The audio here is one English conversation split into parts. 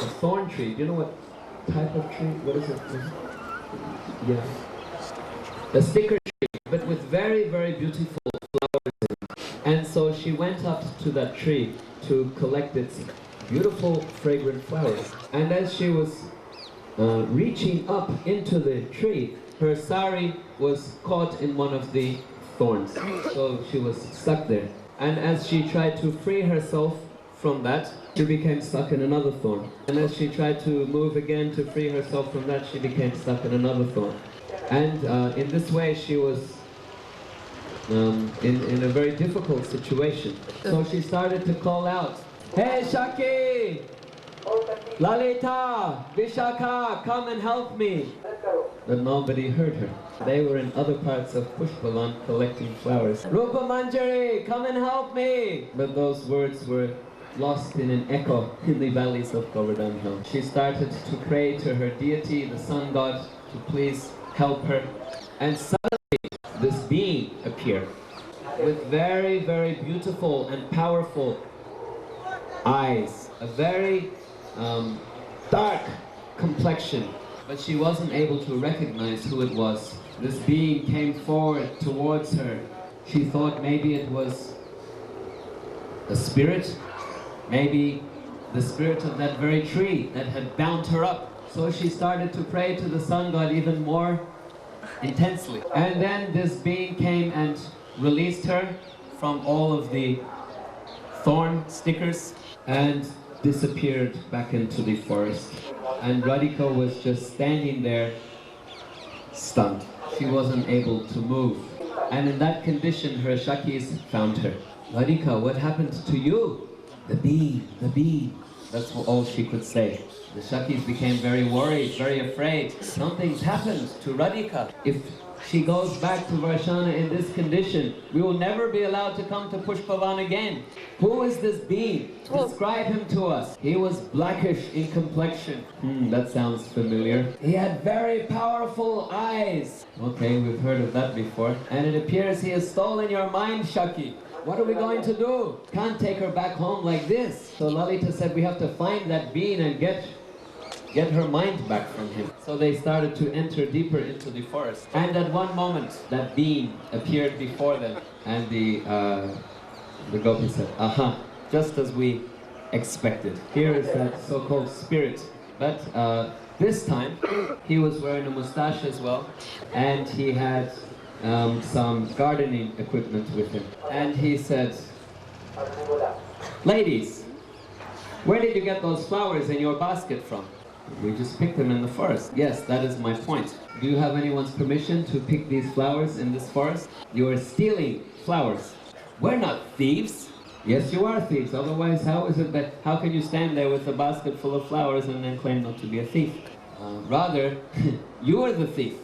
a thorn tree. Do you know what type of tree? What is it? Yeah. A sticker tree, but with very, very beautiful flowers in it. And so she went up to that tree to collect its beautiful, fragrant flowers. And as she was reaching up into the tree, her sari was caught in one of the thorns. So she was stuck there. And as she tried to free herself from that, she became stuck in another thorn. And as she tried to move again to free herself from that, she became stuck in another thorn. And in this way she was in a very difficult situation. So she started to call out, "Hey Shaki! Lalita! Vishaka! Come and help me!" But nobody heard her. They were in other parts of Pushpavan collecting flowers. "Rupa Manjari! Come and help me!" But those words were lost in an echo in the valleys of Govardhan Hill. She started to pray to her deity, the sun god, to please help her. And suddenly this being appeared with very, very beautiful and powerful eyes, a very dark complexion, but she wasn't able to recognize who it was. This being came forward towards her. She thought maybe it was a spirit, maybe the spirit of that very tree that had bound her up. So she started to pray to the sun god even more intensely. And then this being came and released her from all of the thorn stickers and disappeared back into the forest. And Radhika was just standing there, stunned. She wasn't able to move. And in that condition, her Shakis found her. "Radhika, what happened to you?" "The bee, the bee." That's all she could say. The Shakis became very worried, very afraid. Something's happened to Radhika. If she goes back to Varshana in this condition, we will never be allowed to come to Pushpavan again. Who is this being? Describe him to us. He was blackish in complexion. That sounds familiar. He had very powerful eyes. Okay, we've heard of that before. And it appears he has stolen your mind, Shaki. What are we going to do? Can't take her back home like this. So Lalita said we have to find that being and get her mind back from him. So they started to enter deeper into the forest. And at one moment, that being appeared before them. And the gopi said, "Aha, just as we expected. Here is that so-called spirit." But this time, he was wearing a mustache as well. And he had some gardening equipment with him. And he said, "Ladies, where did you get those flowers in your basket from?" "We just picked them in the forest." "Yes, that is my point. Do you have anyone's permission to pick these flowers in this forest?" "You are stealing flowers." "We're not thieves." "Yes, you are thieves. Otherwise, how can you stand there with a basket full of flowers and then claim not to be a thief?" Rather, you are the thief.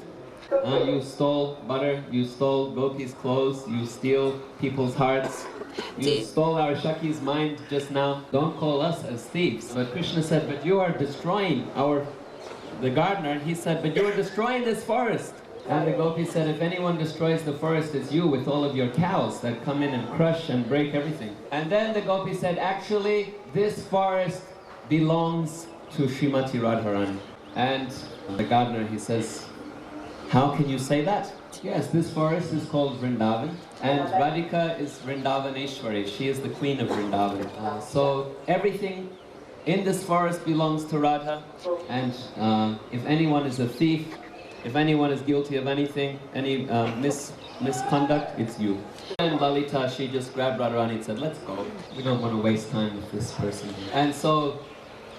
You stole butter, you stole gopis' clothes, you steal people's hearts. You stole our Shaki's mind just now. Don't call us as thieves. But Krishna said, "But you are destroying the gardener." And he said, "But you are destroying this forest." And the gopi said, "If anyone destroys the forest, it's you with all of your cows that come in and crush and break everything." And then the gopi said, "Actually, this forest belongs to Srimati Radharani." And the gardener, he says, "How can you say that?" "Yes, this forest is called Vrindavan, and Radhika is Vrindavaneshwari. She is the queen of Vrindavan. So everything in this forest belongs to Radha, and if anyone is a thief, if anyone is guilty of anything, any misconduct, it's you." And Lalita, she just grabbed Radharani and said, "Let's go. We don't want to waste time with this person." And so,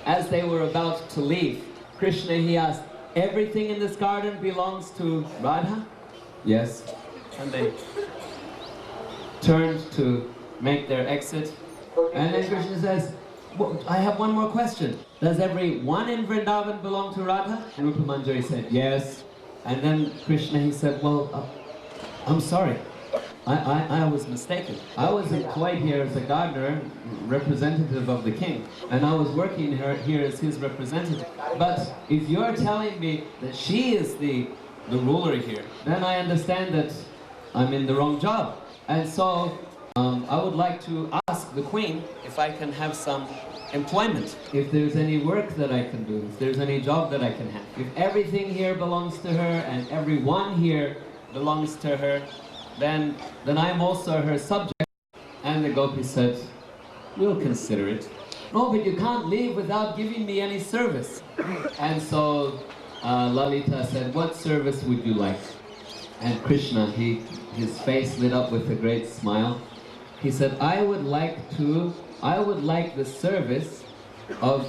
as they were about to leave, Krishna, he asked, "Everything in this garden belongs to Radha?" "Yes." And they turned to make their exit. And then Krishna says, well, "I have one more question. Does everyone in Vrindavan belong to Radha?" And Rupa Manjari said, "Yes." And then Krishna, he said, "Well, I'm sorry. I was mistaken. I was employed here as a gardener, representative of the king, and I was working here as his representative. But if you're telling me that she is the ruler here, then I understand that I'm in the wrong job. And so I would like to ask the queen if I can have some employment, if there's any work that I can do, if there's any job that I can have, if everything here belongs to her and everyone here belongs to her, then I'm also her subject. And the gopi said, we'll consider it. No, but you can't leave without giving me any service. And so Lalita said, what service would you like? And Krishna, his face lit up with a great smile. He said, I would like the service of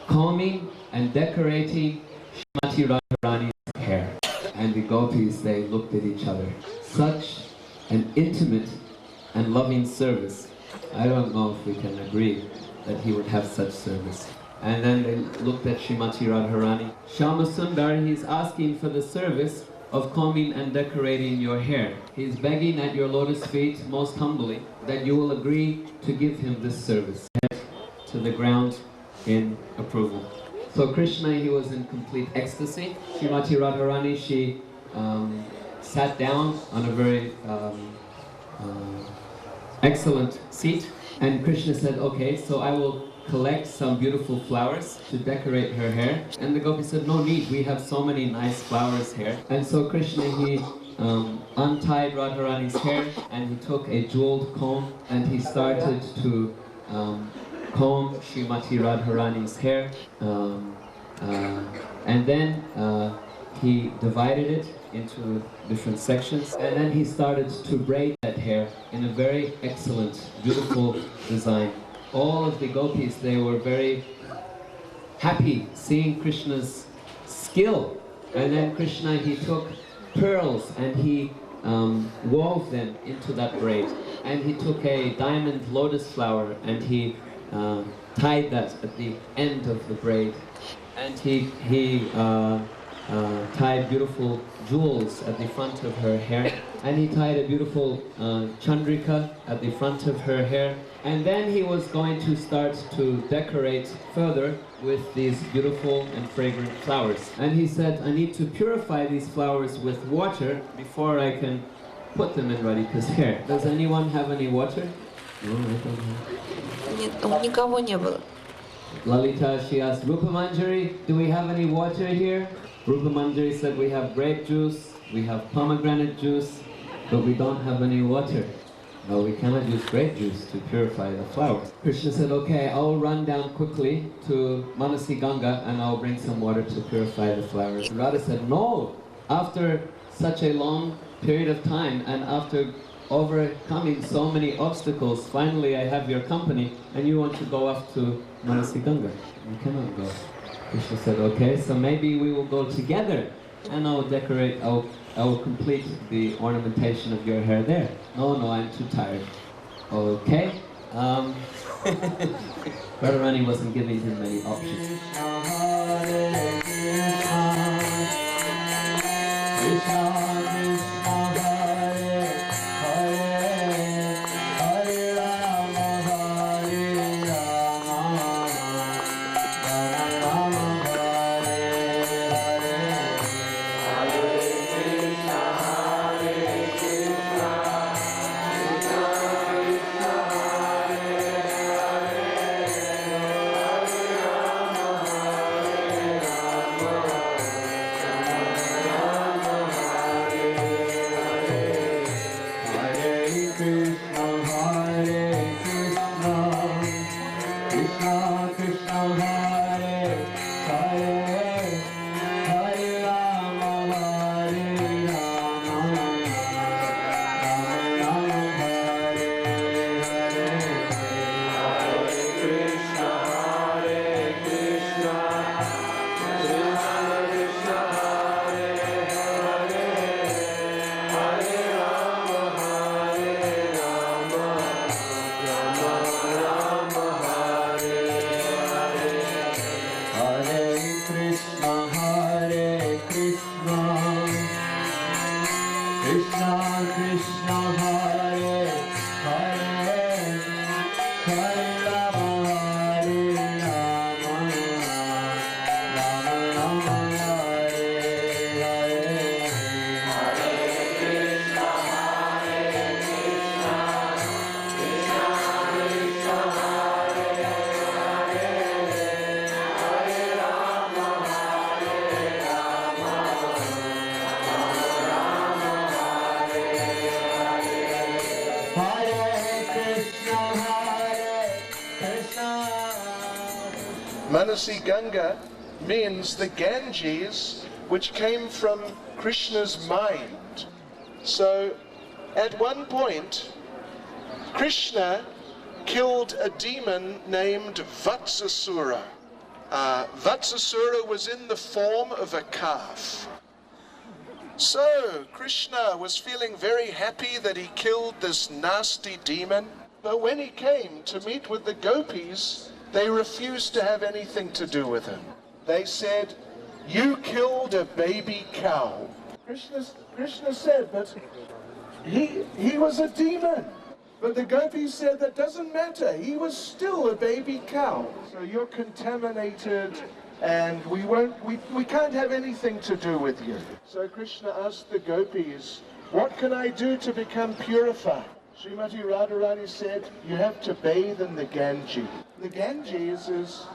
combing and decorating Srimati Radharani's hair. And the gopis, they looked at each other. Such an intimate and loving service. I don't know if we can agree that he would have such service. And then they looked at Srimati Radharani. Shama Sundar, he's asking for the service of combing and decorating your hair. He's begging at your lotus feet most humbly that you will agree to give him this service. To the ground in approval. So Krishna, he was in complete ecstasy. Srimati Radharani, she sat down on a very excellent seat, and Krishna said, okay, so I will collect some beautiful flowers to decorate her hair. And the gopi said, no need, we have so many nice flowers here. And so Krishna, he untied Radharani's hair, and he took a jeweled comb, and he started to comb Srimati Radharani's hair, and then he divided it into different sections, and then he started to braid that hair in a very excellent, beautiful design. All of the gopis, they were very happy seeing Krishna's skill. And then Krishna, he took pearls and he wove them into that braid. And he took a diamond lotus flower and he tied that at the end of the braid. And he tied beautiful jewels at the front of her hair. And he tied a beautiful chandrika at the front of her hair. And then he was going to start to decorate further with these beautiful and fragrant flowers. And he said, I need to purify these flowers with water before I can put them in Radhika's hair. Does anyone have any water? No, I don't have. Нет, никого не было. Lalita, she asked, Rupa Manjari, do we have any water here? Rupa Manjari said, we have grape juice, we have pomegranate juice, but we don't have any water. No, we cannot use grape juice to purify the flowers. Krishna said, okay, I'll run down quickly to Manasi Ganga and I'll bring some water to purify the flowers. Radha said, no, after such a long period of time and after overcoming so many obstacles, finally I have your company and you want to go off to Manasi Ganga. You cannot go. Krishna said, okay, so maybe we will go together and I'll decorate, I will complete the ornamentation of your hair there. No, I'm too tired. Okay. Radharani wasn't giving him many options. Manasi Ganga means the Ganges, which came from Krishna's mind. So at one point, Krishna killed a demon named Vatsasura. Vatsasura was in the form of a calf. So Krishna was feeling very happy that he killed this nasty demon. But when he came to meet with the gopis, they refused to have anything to do with him. They said, "You killed a baby cow." Krishna said, "But he was a demon." But the gopis said, "That doesn't matter. He was still a baby cow. So you're contaminated, and we can't have anything to do with you." So Krishna asked the gopis, "What can I do to become purified?" Srimati Radharani said, "You have to bathe in the Ganges." The Ganges is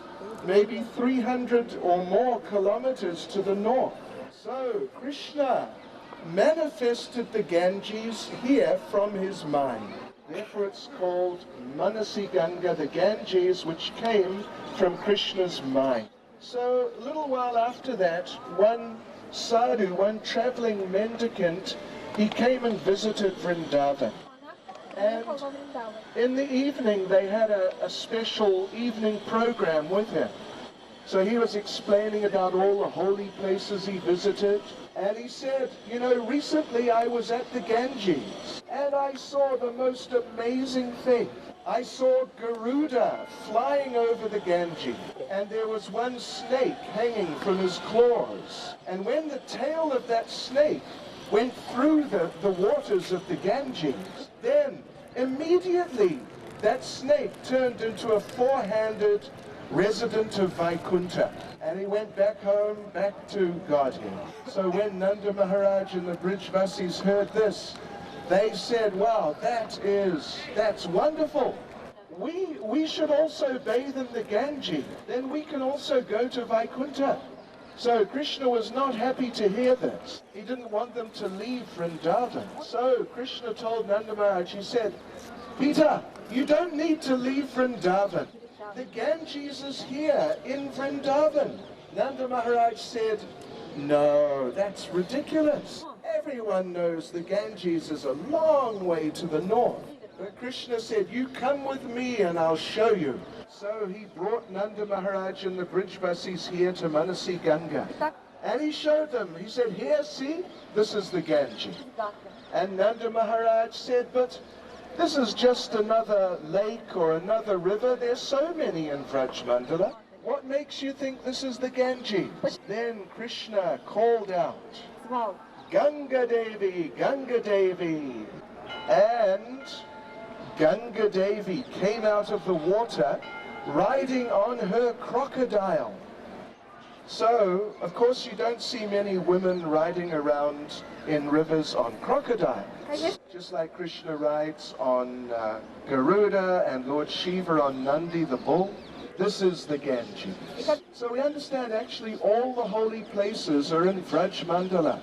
maybe 300 or more kilometers to the north. So Krishna manifested the Ganges here from his mind. Therefore it's called Manasi Ganga, the Ganges, which came from Krishna's mind. So a little while after that, one sadhu, one traveling mendicant, he came and visited Vrindavan. And in the evening they had a special evening program with him. So he was explaining about all the holy places he visited. And he said, "You know, recently I was at the Ganges and I saw the most amazing thing. I saw Garuda flying over the Ganges, and there was one snake hanging from his claws. And when the tail of that snake went through the waters of the Ganges, then immediately that snake turned into a four-handed resident of Vaikuntha, and he went back home, back to Godhead." So when Nanda Maharaj and the Brijvasis heard this, they said, "Wow, that's wonderful. We should also bathe in the Ganges. Then we can also go to Vaikuntha." So Krishna was not happy to hear this. He didn't want them to leave Vrindavan. So Krishna told Nanda Maharaj, he said, "Peter, you don't need to leave Vrindavan. The Ganges is here in Vrindavan." Nanda Maharaj said, "No, that's ridiculous. Everyone knows the Ganges is a long way to the north." But Krishna said, "You come with me and I'll show you." So he brought Nanda Maharaj and the Brijvasis here to Manasi Ganga. And he showed them. He said, "Here, see, this is the Ganges." And Nanda Maharaj said, "But this is just another lake or another river. There's so many in Vrajmandala. What makes you think this is the Ganges?" Then Krishna called out, "Ganga Devi, Ganga Devi." And Ganga Devi came out of the water riding on her crocodile. So, of course, you don't see many women riding around in rivers on crocodiles. Just like Krishna rides on Garuda and Lord Shiva on Nandi the bull. This is the Ganges. So we understand actually all the holy places are in Vrajmandala.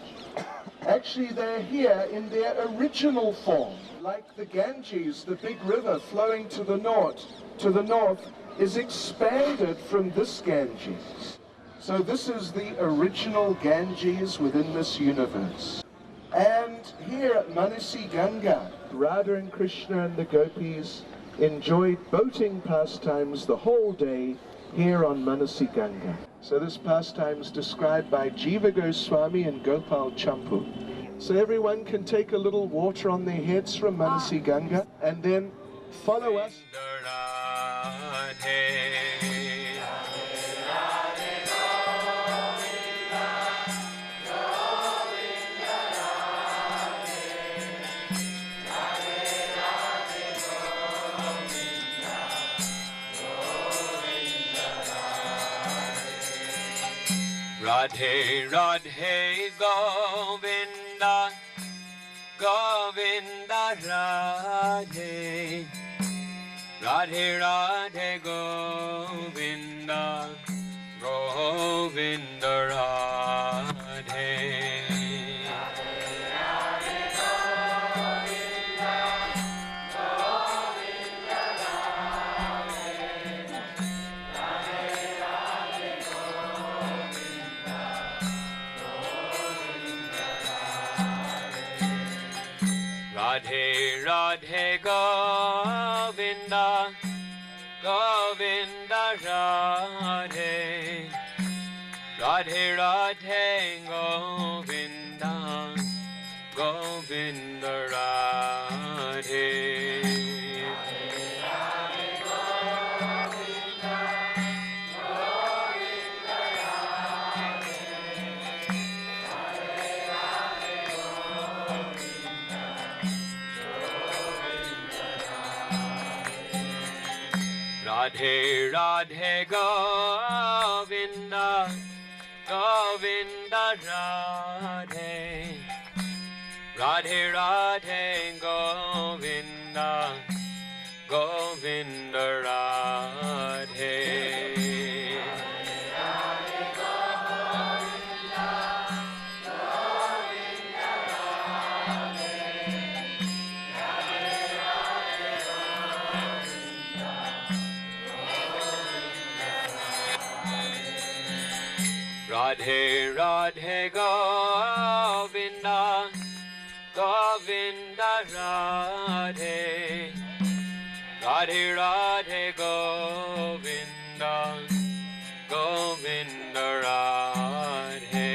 Actually they're here in their original form. Like the Ganges, the big river flowing to the north is expanded from this Ganges. So this is the original Ganges within this universe. And here at Manasi Ganga, Radha and Krishna and the gopis enjoyed boating pastimes the whole day here on Manasi Ganga. So this pastime is described by Jiva Goswami and Gopal Champu. So everyone can take a little water on their heads from Manasi Ganga and then follow us. Radhe Radhe Govinda Govinda Radhe Radhe Radhe Govinda Govinda Radhe Radhe Govinda, Govinda Radhe, Radhe Radhe Govinda, Govinda Radhe. Radhe Radhe Govinda, Govinda Radhe, Radhe Radhe Govinda, Govinda Radhe. Radhe Radhe Govinda, Govinda Radhe, Radhe Radhe Govinda, Govinda Radhe.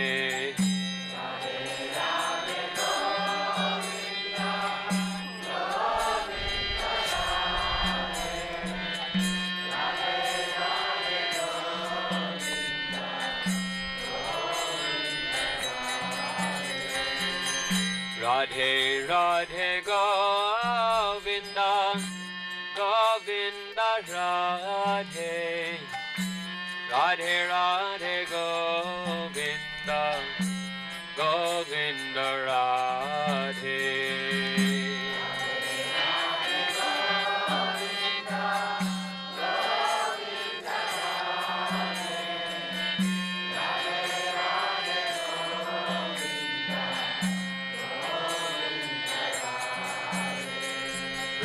Radhe Radhe Govinda, Govinda Radhe, Radhe Radhe Govinda, Govinda Radhe.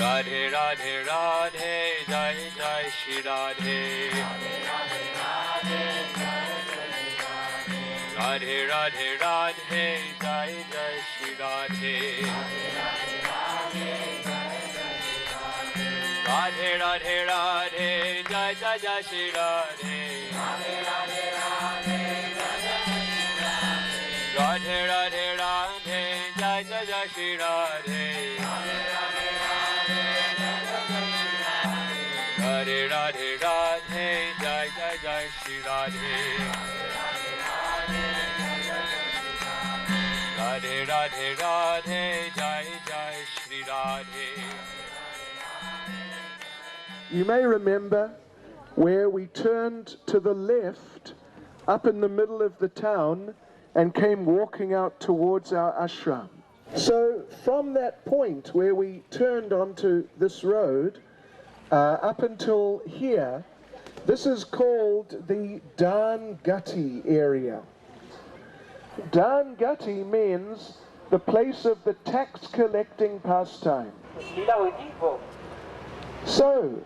Radhe Radhe Radhe, Jai Jai Shri Radhe. Radhe Radhe Radhe, Jai Jai Shri Radhe. Radhe Radhe Radhe, Jai Jai Jai Shri Radhe. Radhe Radhe Radhe, Jai Jai Jai Shri Radhe. Radhe Radhe Radhe, Jai Jai Jai Shri Radhe. Radhe Radhe Radhe, Jai Jai Shri Radhe. You may remember where we turned to the left up in the middle of the town and came walking out towards our ashram. So from that point where we turned onto this road, up until here, this is called the Dan Gati area. Dan Gati means the place of the tax collecting pastime. So,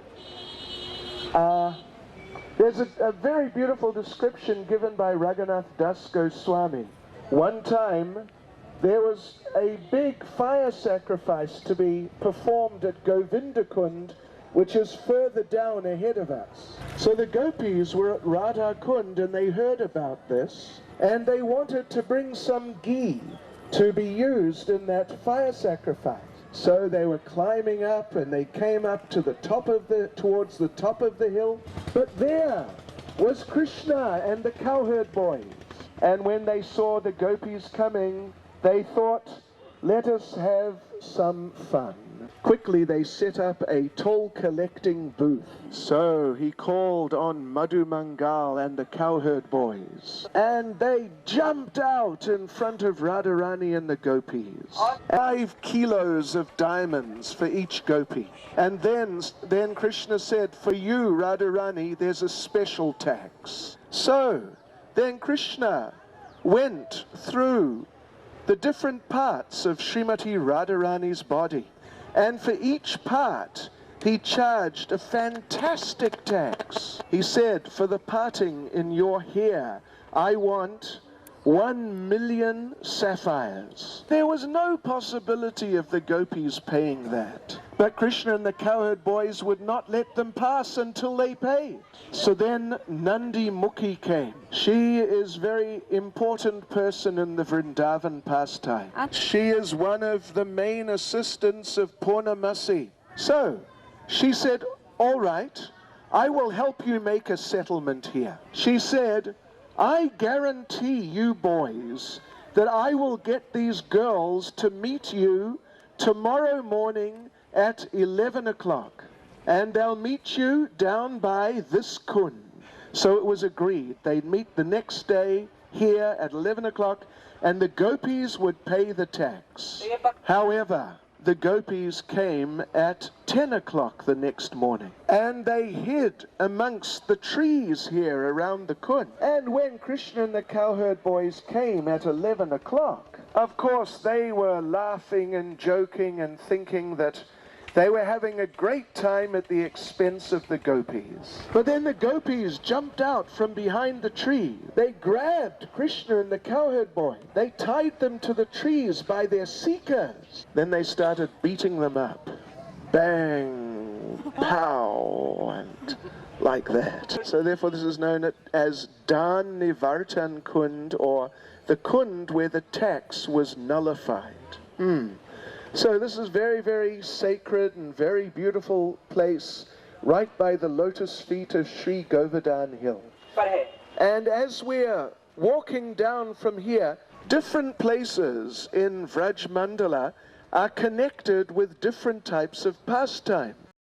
there's a very beautiful description given by Raghunath Das Goswami. One time, there was a big fire sacrifice to be performed at Govindakund, which is further down ahead of us. So the gopis were at Radha Kund and they heard about this, and they wanted to bring some ghee to be used in that fire sacrifice. So they were climbing up and they came up to the top of towards the top of the hill. But there was Krishna and the cowherd boys. And when they saw the gopis coming, they thought, let us have some fun. Quickly they set up a toll collecting booth. So he called on Madhu Mangal and the cowherd boys. And they jumped out in front of Radharani and the gopis. 5 kilos of diamonds for each gopi. And then Krishna said, for you, Radharani, there's a special tax. So then Krishna went through the different parts of Srimati Radharani's body. And for each part, he charged a fantastic tax. He said, for the parting in your hair, I want 1 million sapphires. There was no possibility of the gopis paying that. But Krishna and the cowherd boys would not let them pass until they paid. So then Nandi Mukhi came. She is a very important person in the Vrindavan pastime. She is one of the main assistants of Purnamasi. So she said, all right, I will help you make a settlement here. She said, I guarantee you boys that I will get these girls to meet you tomorrow morning at 11 o'clock. And they'll meet you down by this kund. So it was agreed. They'd meet the next day here at 11 o'clock, and the gopis would pay the tax. However, the gopis came at 10 o'clock the next morning, and they hid amongst the trees here around the kund. And when Krishna and the cowherd boys came at 11 o'clock, of course they were laughing and joking and thinking that they were having a great time at the expense of the gopis. But then the gopis jumped out from behind the tree. They grabbed Krishna and the cowherd boy. They tied them to the trees by their seekers. Then they started beating them up. Bang, pow, and like that. So therefore this is known as Dan Nivartan Kund, or the kund where the tax was nullified. So this is very, very sacred and very beautiful place right by the lotus feet of Sri Govardhan Hill. And as we're walking down from here, different places in Vraj Mandala are connected with different types of pastime.